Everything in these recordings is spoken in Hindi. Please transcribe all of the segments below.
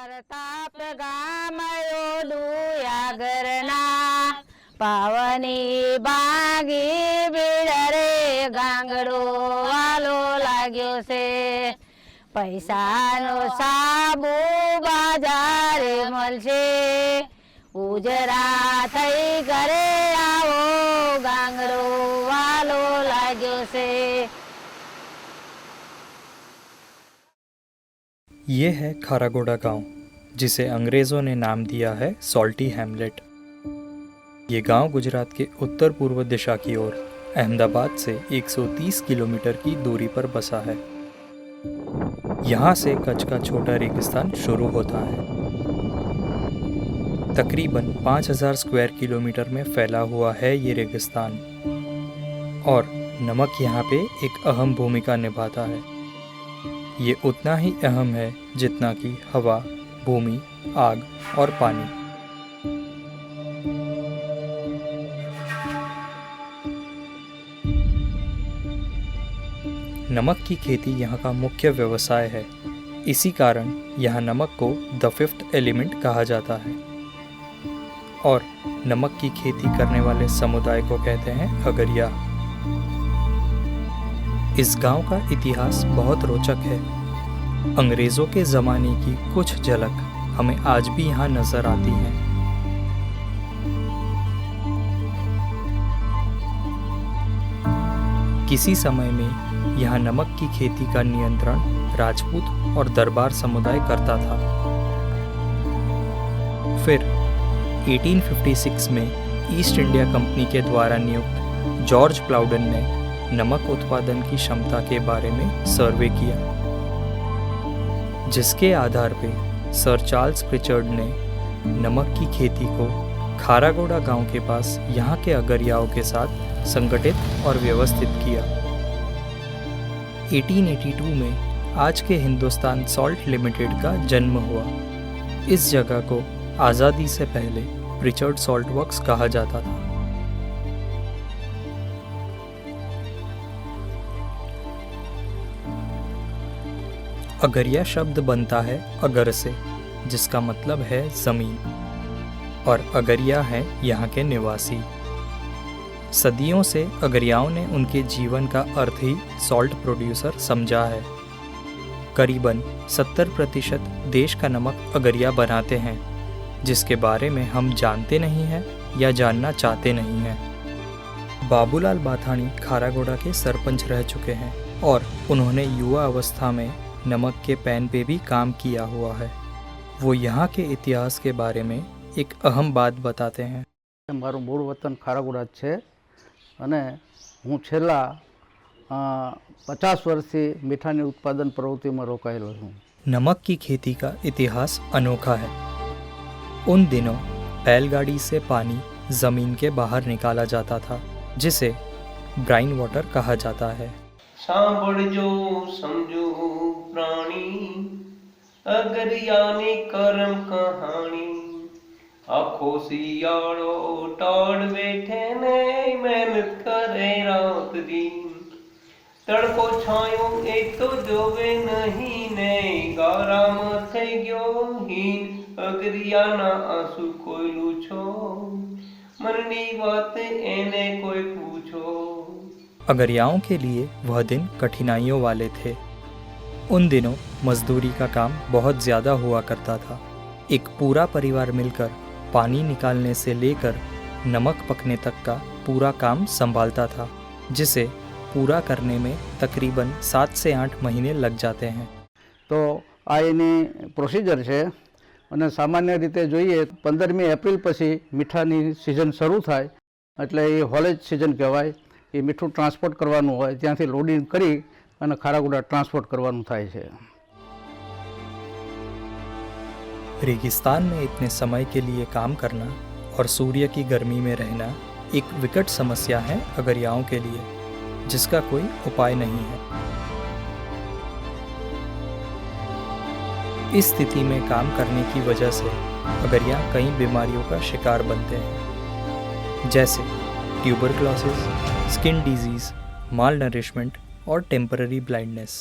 प्रताप गामयो दुयागरना पावनी बागी बीड़ रे गांगड़ो वालो लाग्यो से पैसा नो साबु बाजारे मलशे उजरा थई घरे आवो गांगड़ो वालो लाग्यो से। ये है खारागोड़ा गांव, जिसे अंग्रेज़ों ने नाम दिया है सॉल्टी हैमलेट। ये गांव गुजरात के उत्तर पूर्व दिशा की ओर अहमदाबाद से 130 किलोमीटर की दूरी पर बसा है। यहाँ से कच्छ का छोटा रेगिस्तान शुरू होता है। तकरीबन 5000 स्क्वायर किलोमीटर में फैला हुआ है ये रेगिस्तान, और नमक यहाँ पे एक अहम भूमिका निभाता है। ये उतना ही अहम है जितना कि हवा, भूमि, आग और पानी। नमक की खेती यहाँ का मुख्य व्यवसाय है। इसी कारण यहाँ नमक को द फिफ्थ एलिमेंट कहा जाता है, और नमक की खेती करने वाले समुदाय को कहते हैं अगरिया। इस गांव का इतिहास बहुत रोचक है। अंग्रेज़ों के ज़माने की कुछ झलक हमें आज भी यहाँ नज़र आती है। किसी समय में यहाँ नमक की खेती का नियंत्रण राजपूत और दरबार समुदाय करता था। फिर 1856 में ईस्ट इंडिया कंपनी के द्वारा नियुक्त जॉर्ज प्लाउडन ने नमक उत्पादन की क्षमता के बारे में सर्वे किया, जिसके आधार पर सर चार्ल्स प्रिचर्ड ने नमक की खेती को खारागोड़ा गांव के पास यहाँ के अगरियाओं के साथ संगठित और व्यवस्थित किया। 1882 में आज के हिंदुस्तान सॉल्ट लिमिटेड का जन्म हुआ। इस जगह को आज़ादी से पहले प्रिचर्ड सॉल्ट वर्क्स कहा जाता था। अगरिया शब्द बनता है अगर से, जिसका मतलब है ज़मीन, और अगरिया हैं यहाँ के निवासी। सदियों से अगरियाओं ने उनके जीवन का अर्थ ही सॉल्ट प्रोड्यूसर समझा है। करीबन 70% देश का नमक अगरिया बनाते हैं, जिसके बारे में हम जानते नहीं हैं या जानना चाहते नहीं हैं। बाबूलाल बाथाणी खारागोड़ा के सरपंच रह चुके हैं, और उन्होंने युवा अवस्था में नमक के पैन पे भी काम किया हुआ है। वो यहाँ के इतिहास के बारे में एक अहम बात बताते हैं। मारू मूળ વતન ખારાગોડા છે અને હું છેલ્લા 50 વર્ષથી મીઠાની ઉત્પાદન પ્રવૃત્તિમાં રોકાયેલો છું। नमक की खेती का इतिहास अनोखा है। उन दिनों बैलगाड़ी से पानी ज़मीन के बाहर निकाला जाता था, जिसे ब्राइन वाटर कहा जाता है। सांभळजो समझो प्राणी अगरिया ने करम कहानी आखो सियाड़ो टाड़ बैठे ने मेहनत करे रात दिन तड़को छायो एक तो जोवे नहीं ने गारा माथे गयो हीन अगरिया ना आंसू कोई लूछो मननी बात एने कोई पूछो। अगरियाओं के लिए वह दिन कठिनाइयों वाले थे। उन दिनों मजदूरी का काम बहुत ज़्यादा हुआ करता था। एक पूरा परिवार मिलकर पानी निकालने से लेकर नमक पकने तक का पूरा काम संभालता था, जिसे पूरा करने में तकरीबन 7 से 8 महीने लग जाते हैं। તો આ એની પ્રોસિજર છે, અને સામાન્ય રીતે જોઈએ 15મી એપ્રિલ પછી મીઠાની સિઝન શરૂ થાય, એટલે એ હોલેજ સિઝન કહેવાય। એ મીઠું ટ્રાન્સપોર્ટ કરવાનું હોય, ત્યાંથી લોડિંગ કરી અને ખારાગોડા ટ્રાન્સપોર્ટ કરવાનું થાય છે। रेगिस्तान में इतने समय के लिए काम करना और सूर्य की गर्मी में रहना एक विकट समस्या है अगरियाओं के लिए, जिसका कोई उपाय नहीं है। इस स्थिति में काम करने की वजह से अगरिया कई बीमारियों का शिकार बनते हैं, जैसे ट्यूबरक्लोसिस, स्किन डिजीज़, माल नरिशमेंट और टेम्पररी ब्लाइंडनेस।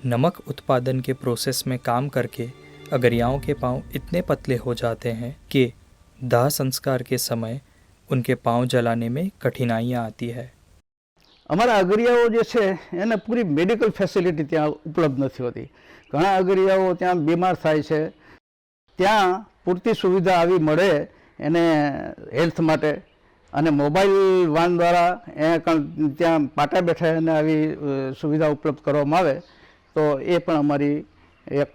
नमक उत्पादन के प्रोसेस में काम करके अगरियाओं के पांव इतने पतले हो जाते हैं कि दाह संस्कार के समय उनके पांव जलाने में कठिनाइयाँ आती है। અમારા અગરિયાઓ જે છે એને પૂરી મેડિકલ ફેસિલિટી ત્યાં ઉપલબ્ધ નથી હોતી. ઘણા અગરિયાઓ ત્યાં બીમાર થાય છે, ત્યાં પૂરતી સુવિધા આવી મળે એને હેલ્થ માટે અને મોબાઈલ વાન દ્વારા ત્યાં પાટા બેઠા એને આવી સુવિધા ઉપલબ્ધ કરવામાં આવે તો એ પણ અમારી એક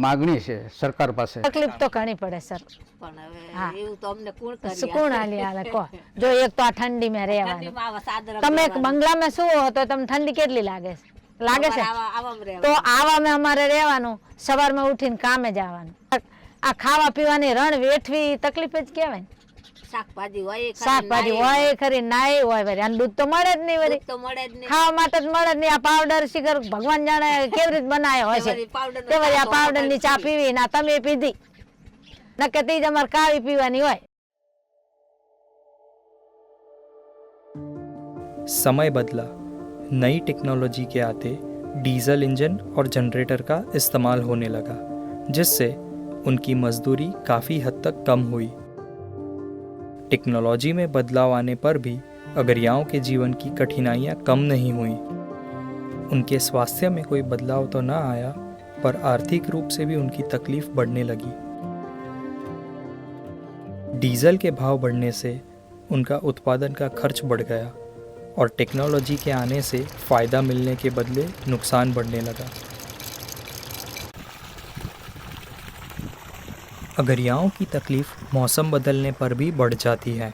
માગણી છે સરકાર પાસે. તકલીફ તો ઘણી પડે સર, પણ હવે હા. એવું તો અમને કોણ કરી સુકૂન આલી આલે કહો. જો એક તો આ ઠંડી में રહેવાનું, ઠંડીમાં આવા સાદર તમે એક બંગલા में સુવો તો તમને ઠંડી કેટલી લાગે છે? લાગે છે તો આવા में અમારે રહેવાનું, સવારમાં ઉઠીને કામે જવાનું. આ ખાવા પીવાની રણ વેઠવી તકલીફ જ કહેવાય. શાકભાજી હોય ખરી, શાકભાજી નાઈ હોય ખરી, નાય હોય વળી, અને દૂધ તો મળે જ નહીં વળી, તો મળે જ નહીં. ખાવા માટે જ મળે જ નહીં. આ પાવડર શીખર ભગવાન જાણે કેવી રીતે બનાવ્યો હોય છે. વળી પાવડરનો તે વળી આ ચા પાવડર ની ચા પીવી ના તમે પીધી નકે તે જ અમારે કાવી પીવાની હોય. समय बदला, नई टेक्नोलॉजी के आते डीजल इंजन और जनरेटर का इस्तेमाल होने लगा, जिससे उनकी मजदूरी काफ़ी हद तक कम हुई। टेक्नोलॉजी में बदलाव आने पर भी अगरियाओं के जीवन की कठिनाइयाँ कम नहीं हुई। उनके स्वास्थ्य में कोई बदलाव तो ना आया, पर आर्थिक रूप से भी उनकी तकलीफ बढ़ने लगी। डीजल के भाव बढ़ने से उनका उत्पादन का खर्च बढ़ गया और टेक्नोलॉजी के आने से फ़ायदा मिलने के बदले नुकसान बढ़ने लगा। अगरियाओं की तकलीफ़ मौसम बदलने पर भी बढ़ जाती है।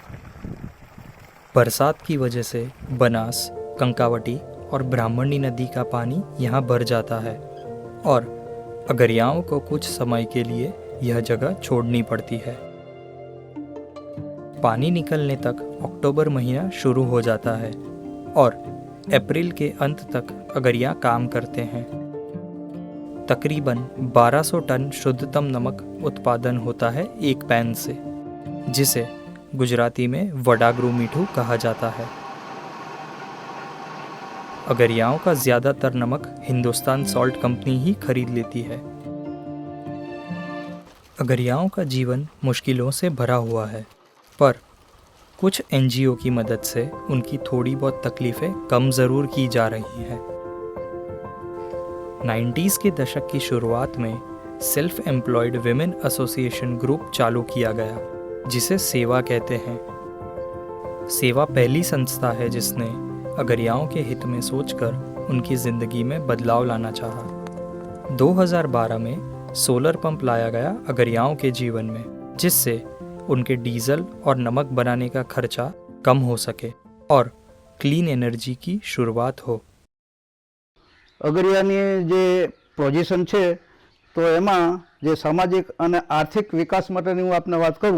बरसात की वजह से बनास, कंकावटी और ब्राह्मणी नदी का पानी यहाँ भर जाता है और अगरियाओं को कुछ समय के लिए यह जगह छोड़नी पड़ती है। पानी निकलने तक अक्टूबर महीना शुरू हो जाता है और अप्रैल के अंत तक अगरिया काम करते हैं। तकरीबन 1200 टन शुद्धतम नमक उत्पादन होता है एक पैन से, जिसे गुजराती में वडागरू मीठू कहा जाता है। अगरियाओं का ज़्यादातर नमक हिंदुस्तान सॉल्ट कंपनी ही खरीद लेती है। अगरियाओं का जीवन मुश्किलों से भरा हुआ है, पर कुछ एनजीओ की मदद से उनकी थोड़ी बहुत तकलीफ़ें कम ज़रूर की जा रही हैं। 90s के दशक की शुरुआत में self employed women association group चालू किया गया, जिसे सेवा कहते हैं। सेवा पहली संस्था है जिसने अगरियाओं के हित में सोचकर उनकी ज़िंदगी में बदलाव लाना चाहा। 2012 में सोलर पंप लाया गया अगरियाओं के जीवन में, जिससे उनके डीजल और नमक बनाने का खर्चा कम हो सके और क्लीन एनर्जी की शुरुआत हो। અગરિયાની જે પોઝિશન છે તો એમાં જે સામાજિક અને આર્થિક વિકાસ માટેની હું આપને વાત કરું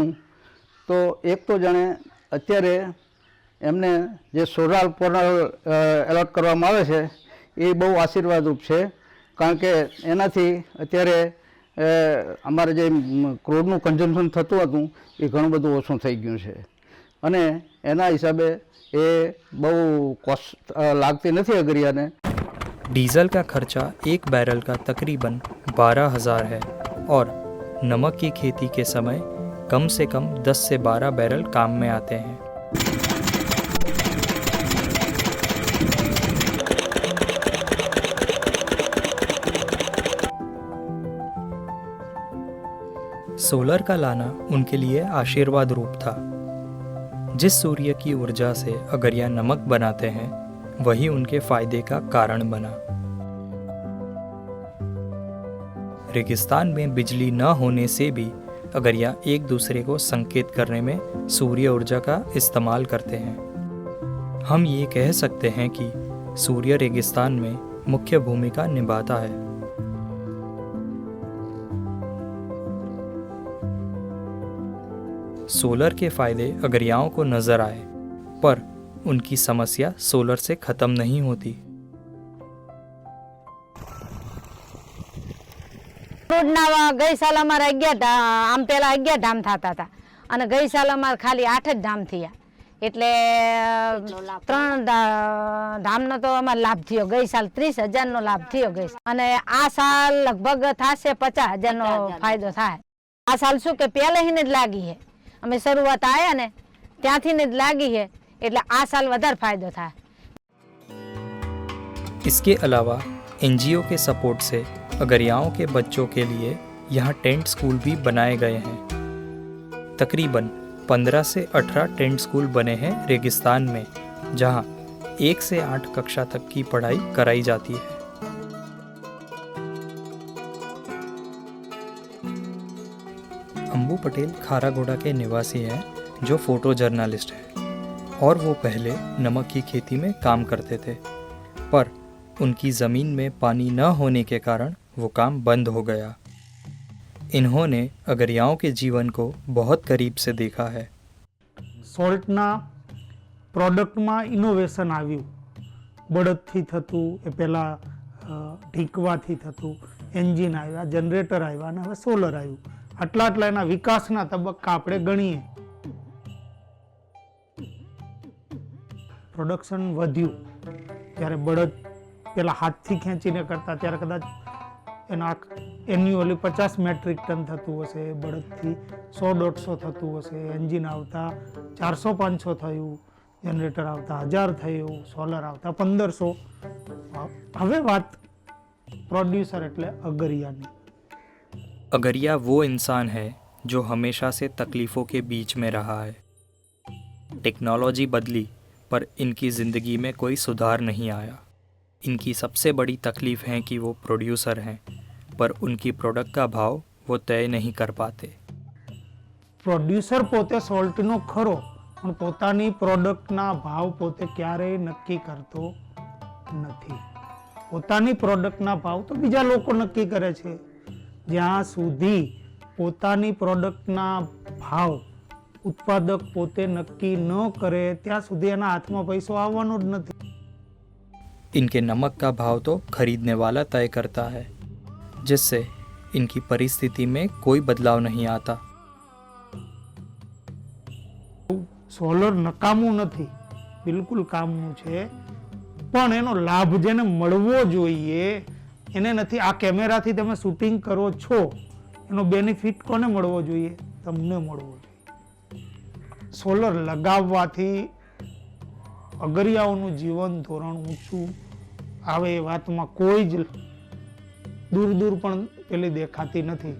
તો એક તો જાણે અત્યારે એમને જે સોલાર પેનલ એલોટ કરવામાં આવે છે એ બહુ આશીર્વાદરૂપ છે, કારણ કે એનાથી અત્યારે અમારે જે ક્રૂડનું કન્ઝમ્પશન થતું હતું એ ઘણું બધું ઓછું થઈ ગયું છે અને એના હિસાબે એ બહુ કોસ્ટ લાગતી નથી અગરિયાને। डीजल का खर्चा एक बैरल का तकरीबन 12,000 है और नमक की खेती के समय कम से कम 10 से 12 बैरल काम में आते हैं। सोलर का लाना उनके लिए आशीर्वाद रूप था। जिस सूर्य की ऊर्जा से अगरिया नमक बनाते हैं वही उनके फायदे का कारण बना। रेगिस्तान में बिजली न होने से भी अगरिया एक दूसरे को संकेत करने में सूर्य ऊर्जा का इस्तेमाल करते हैं। हम ये कह सकते हैं कि सूर्य रेगिस्तान में मुख्य भूमिका निभाता है। सोलर के फायदे अगरियाओं को नजर आए, पर उनकी समस्या सोलर से खत्म नहीं होती। गई साल अमारा 11 आम पेला 11 धाम थता था અને ગઈ સાલ અમારે ખાલી 8 જ ધામ થયા। એટલે કેટલો લાભ 3 ધામનો તો અમારે લાભ થયો. ગઈ સાલ 30,000 નો લાભ થયો ગઈ સાલ. અને આ સાલ લગભગ થશે 50,000 નો 50,000 ફાયદો થાય. આ સાલ શું કે પહેલેથી જ લાગી છે, અમે શરૂઆત આયા ને ત્યાંથી જ લાગી છે, એટલે આ સાલ વધારે ફાયદો થાય. इसके अलावा एनजीओ के सपोर्ट से अगरियाओं के बच्चों के लिए यहाँ टेंट स्कूल भी बनाए गए हैं. तकरीबन 15 से 18 टेंट स्कूल बने हैं रेगिस्तान में, जहाँ 1 से 8 कक्षा तक की पढ़ाई कराई जाती है. अंबू पटेल खारागोड़ा के निवासी हैं, जो फोटो जर्नलिस्ट हैं, और वो पहले नमक की खेती में काम करते थे, पर उनकी ज़मीन में पानी न होने के कारण वो काम बंद हो गया. इन्होंने अगरियाओं के जीवन को बहुत करीब से देखा है. સોલ્ટના પ્રોડક્ટમાં ઇનોવેશન આવ્યું. બળદથી થતું, એ પહેલાં ઢીકવાથી થતું, એન્જિન આવ્યા, જનરેટર આવ્યા અને હવે સોલર આવ્યું. આટલા એના વિકાસના તબક્કા આપણે ગણીએ. પ્રોડક્શન વધ્યું. જ્યારે બળદ પહેલાં હાથથી ખેંચીને કરતા, ત્યારે કદાચ એના એન્યુઅલી 50 મેટ્રિક ટન થતું હશે, બળદથી 100-150 થતું હશે, એન્જિન આવતા 400-500 થયું, જનરેટર આવતા 1000 થયું, સોલર આવતા 1500. હવે વાત પ્રોડ્યુસર એટલે અગરિયાની. अगरिया वो इंसान है जो हमेशा से तकलीफ़ों के बीच में रहा है. टेक्नोलॉजी बदली पर इनकी ज़िंदगी में कोई सुधार नहीं आया. इनकी सबसे बड़ी तकलीफ़ है कि वो प्रोड्यूसर हैं, पर उनकी प्रोडक्ट का भाव वो तय नहीं कर पाते. પ્રોડ્યુસર પોતે સોલ્ટનો ખરો, પણ પોતાની પ્રોડક્ટના ભાવ પોતે ક્યારેય નક્કી કરતો નથી. પોતાની પ્રોડક્ટના ભાવ તો બીજા લોકો નક્કી કરે છે. જ્યાં સુધી પોતાની પ્રોડક્ટના ભાવ ઉત્પાદક પોતે નક્કી ન કરે, ત્યાં સુધી એના હાથમાં પૈસો આવવાનો જ નથી. इनके नमक का भाव तो खरीदने वाला तय करता है, जिससे इनकी परिस्थिति में कोई बदलाव नहीं आता. સોલર નકામું નથી, બિલકુલ કામનું છે, પણ એનો લાભ જેને મળવો જોઈએ એને નથી. આ કેમેરાથી તમે શૂટિંગ કરો છો, એનો બેનિફિટ કોને મળવો જોઈએ? તમને મળવો જોઈએ. સોલર લગાવવાથી અગરિયાઓનું જીવન ધોરણ ઊંચું આવે એ વાતમાં કોઈ જ दूर પણ પેલી દેખાતી નથી.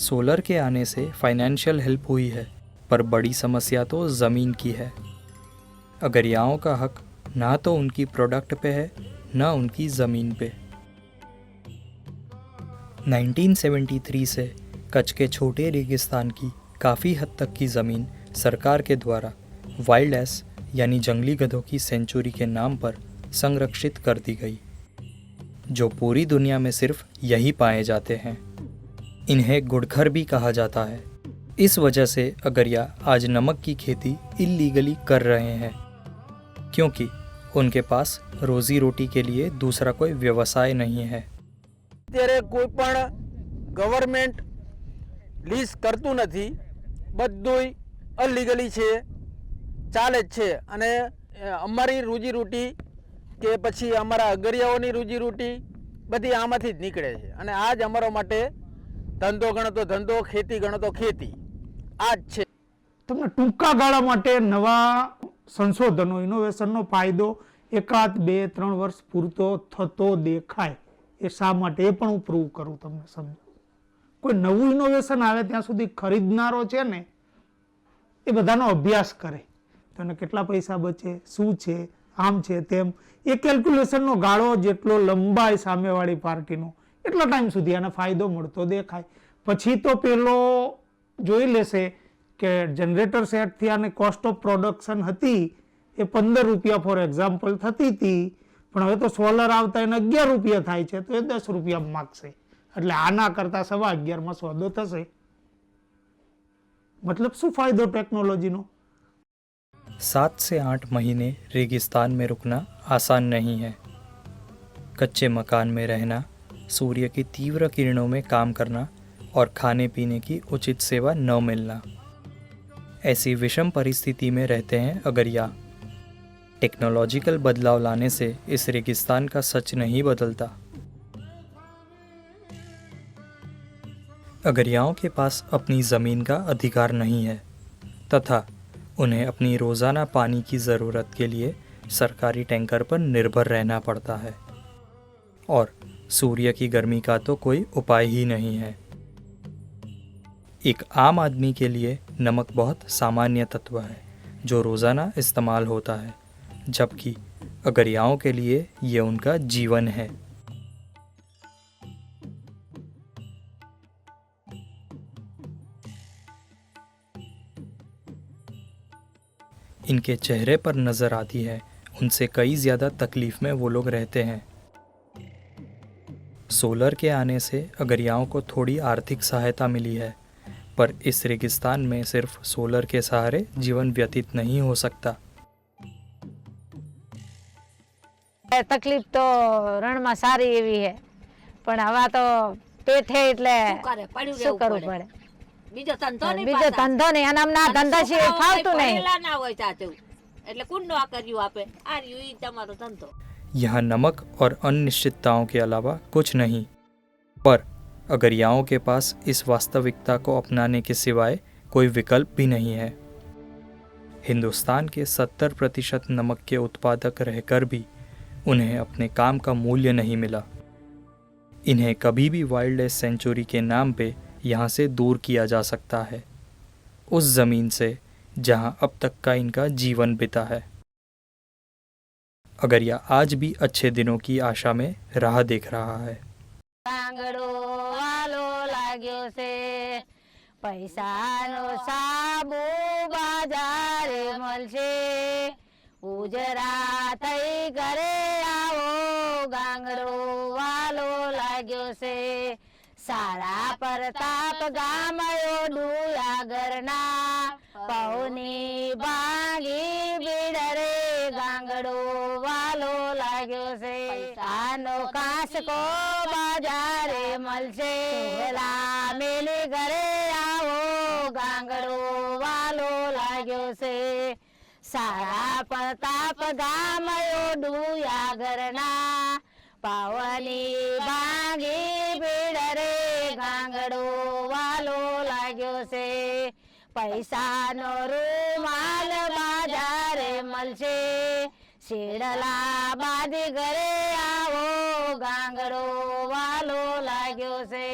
सोलर के आने से फाइनेंशियल हेल्प हुई है, पर बड़ी समस्या तो ज़मीन की है. अगरियाओं का हक ना तो उनकी प्रोडक्ट पे है, ना उनकी ज़मीन पे. 1973 से कच्छ के छोटे रेगिस्तान की काफ़ी हद तक की ज़मीन सरकार के द्वारा वाइल्ड एस यानी जंगली गधों की सेंचुरी के नाम पर संरक्षित कर दी गई, जो पूरी दुनिया में सिर्फ यही पाए जाते हैं. इन्हें गुड़खर भी कहा जाता है. इस वजह से अगरिया आज नमक की खेती इलीगली कर रहे हैं, क्योंकि उनके पास रोज़ी रोटी के लिए दूसरा कोई व्यवसाय नहीं है. અત્યારે કોઈ પણ ગવર્મેન્ટ લીઝ કરતું નથી, બધુંય અનલીગલી છે, ચાલે જ છે. અને અમારી રોજીરોટી કે પછી અમારા અગરિયાઓની રોજીરોટી બધી આમાંથી જ નીકળે છે. અને આ જ અમારા માટે ધંધો ગણો તો ધંધો, ખેતી ગણો તો ખેતી, આ જ છે. તમને ટૂંકા ગાળા માટે નવા સંશોધનો, ઇનોવેશનનો ફાયદો 1, 2, 3 વર્ષ પૂરતો થતો દેખાય. એ શા માટે એ પણ હું પ્રૂવ કરું તમને સમજો. કોઈ નવું ઇનોવેશન આવે ત્યાં સુધી ખરીદનારો છે ને એ બધાનો અભ્યાસ કરે, તો એને કેટલા પૈસા બચે, શું છે, આમ છે તેમ. એ કેલ્ક્યુલેશનનો ગાળો જેટલો લંબાય સામેવાળી પાર્ટીનો, એટલા ટાઈમ સુધી આને ફાયદો મળતો દેખાય. પછી તો પેલો જોઈ લેશે કે જનરેટર સેટથી આને કોસ્ટ ઓફ પ્રોડક્શન હતી એ 15 રૂપિયા ફોર એક્ઝામ્પલ થતી હતી, પણ હવે તો સોલર આવતા એને 11 રૂપિયા થાય છે, તો એ 10 રૂપિયા માગશે. એટલે આના કરતા 11.25 સોદો થશે. मतलब શું ફાયદો ટેકનોલોજીનો? 7 से 8 महीने रेगिस्तान में रुकना आसान नहीं है. कच्चे मकान में रहना, सूर्य की तीव्र किरणों में काम करना और खाने पीने की उचित सेवा न मिलना, ऐसी विषम परिस्थिति में रहते हैं अगरिया। टेक्नोलॉजिकल बदलाव लाने से इस रेगिस्तान का सच नहीं बदलता। अगरियाओं के पास अपनी ज़मीन का अधिकार नहीं है तथा उन्हें अपनी रोज़ाना पानी की ज़रूरत के लिए सरकारी टैंकर पर निर्भर रहना पड़ता है और सूर्य की गर्मी का तो कोई उपाय ही नहीं है। एक आम आदमी के लिए नमक बहुत सामान्य तत्व है जो रोज़ाना इस्तेमाल होता है, जबकि अगरियाओं के लिए ये उनका जीवन है। इनके चेहरे पर नज़र आती है उनसे कई ज़्यादा तकलीफ़ में वो लोग रहते हैं। सोलर के आने से अगरियाओं को थोड़ी आर्थिक सहायता मिली है, पर इस रेगिस्तान में सिर्फ सोलर के सहारे जीवन व्यतीत नहीं हो सकता। તકલીફ તો રણમાં સારી એવી છે, પણ હવા તો પેઠે એટલે શું કરે? પડ્યું શું રહેવું કરવું પડે. પડે? બીજો ધંધો નહીં બીજો પાછા. ધંધો નહીં, અને આમના અને ધંધા સિવાય છોકરાઓ ફાવતું કંઈ નહીં. ભણેલા ના હોય ચાચુ. એટલે કુંડનો આ કર્યું આપે આ રહ્યું ઈ તમારો ધંધો. यहाँ नमक और अनिश्चितताओं के अलावा कुछ नहीं, पर अगरियाओं के पास इस वास्तविकता को अपनाने के सिवाय कोई विकल्प भी नहीं है। हिंदुस्तान के 70% नमक के उत्पादक रहकर भी उन्हें अपने काम का मूल्य नहीं मिला। इन्हें कभी भी वाइल्ड लाइफ सेंचुरी के नाम पे यहाँ से दूर किया जा सकता है, उस ज़मीन से जहाँ अब तक का इनका जीवन बिता है। अगरिया आज भी अच्छे दिनों की आशा में राह देख रहा है। કાંગડો વાલો લાગ્યો છે, પૈસાનો સાબુ બાજારે મળશે, ઉજરા થઈ ઘરે આવો, ગાંગડો વાલો લાગ્યો છે, સારા પ્રતાપ ગામયો ડુયાગરના, પૌની ભાંગી બીડ રે, ગાંગડો વાલો લાગ્યો છે, પૈસાનો કાસકો બાજારે મળશે, વેલા મેલી ઘરે આવો, ગાંગડો વાલો લાગ્યો છે, સારા પ્રતાપ ગામયો ડુયાગરના, પાવની ભાંગી ભીડ રે, ગાંગડો વાલો લાગ્યો છે, પૈસાનો રૂમાલ બાજારે મળશે, શેડલા બાંધી ઘરે આવો, ગાંગડો વાલો લાગ્યો છે,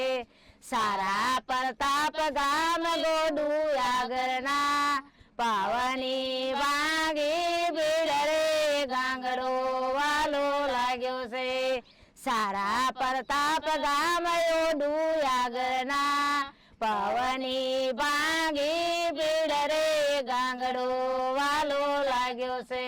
સારા પ્રતાપ ગામ ગોડુયાગરના, પાવની વાગી ભીડ રે, ગાંગડો વાલો લાગ્યો છે, સારા પ્રતાપ ગામ ગોડુયાગરના, પાવની ભાંગી ભીડ રે, ગાંગડો વાલો લાગ્યો છે.